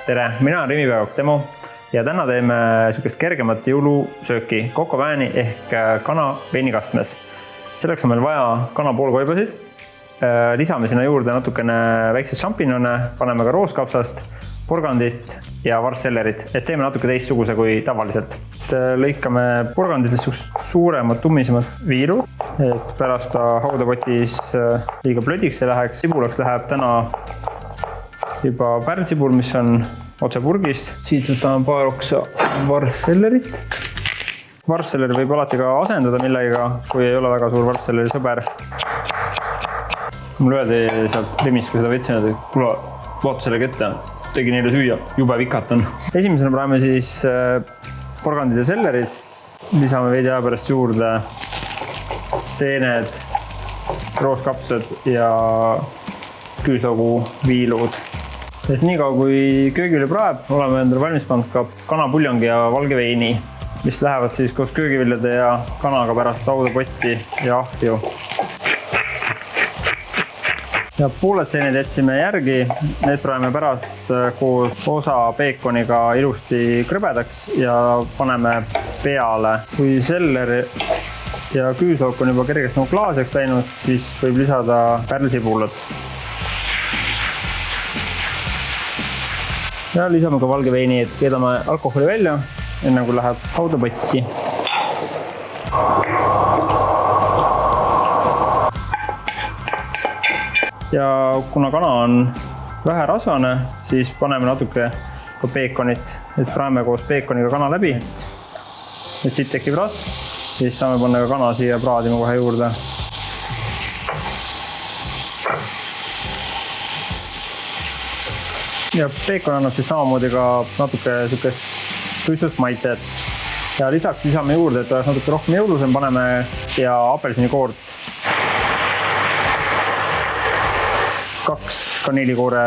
tere, mina olen Rimi Päevak Temo ja täna teeme sükest kergemat jõulusööki kokopääni ehk kana veinikastmes. Selleks on meil vaja kana poolkoibasid. Lisame sinna juurde natukene väikseid šampinjone, paneme ka rooskapsast, porgandit ja varsellerit, et teeme natuke teistsuguse kui tavaliselt. Lõikame porganditest suuremad, tummisemad viilu, et pärast ta haudapotis liiga plödiks ei läheks. Sibulaks läheb täna juba pärlsibul, mis on otse purgist. Siit võtame paar oksa varsellerit. Varselleri võib alati ka asendada millegagi, kui ei ole väga suur varselleri sõber. Mul öeldi sealt Rimist, kui seda võtsin, et kuule, vaata selle kette, tegi neile süüa, jube vikat on. Esimesena praeme siis porgandid ja sellerid. Lisame veidi aja pärast juurde seened, rooskapsad ja küüslaugu viilud. Et niikaua kui köögivili praeb, oleme endale valmis pannud ka kanapuljongi ja valge veini, mis lähevad siis koos köögiviljade ja kanaga pärast haudapotti ja ahju. Ja pooled seened jätsime järgi, need praeme pärast koos osa peekoniga ilusti krõbedaks ja paneme peale. Kui seller ja küüslauk on juba kergesti klaaseks läinud, siis võib lisada pärlsibulat. Ja lisame ka valge veini, et keedame alkoholi välja, enne kui läheb haudapotti. Ja kuna kana on vähe rasvane, siis paneme natuke ka peekonit, et praeme koos peekoniga kana läbi. Et siit tekib rasv, siis saame panna ka kana siia praadima kohe juurde. Ja peekon annab siis samamoodi ka natuke suitsust maitset. Ja lisaks lisame juurde, et oleks natuke rohkem jõulusem, paneme ja apelsinikoort. 2 kaniilikoore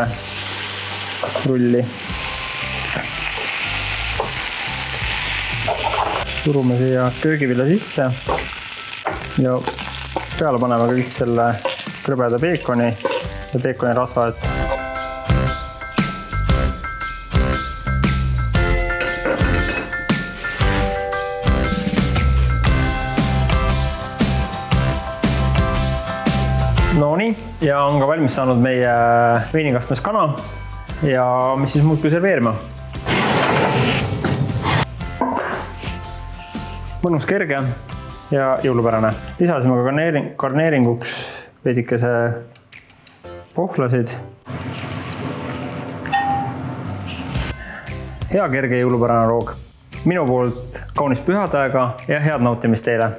rulli. Surume siia köögivilja sisse ja peale paneme kõik selle krõbeda peekoni ja peekoni rasva. No nii, ja on ka valmis saanud meie veinikastmes kana ja mis siis muud kui serveerima. Mõnus kerge ja jõulupärane. Lisasime ka garneeringuks veidikese pohlasid. Hea kerge jõulupärane roog. Minu poolt kaunist pühade aega ja head nautimist teile!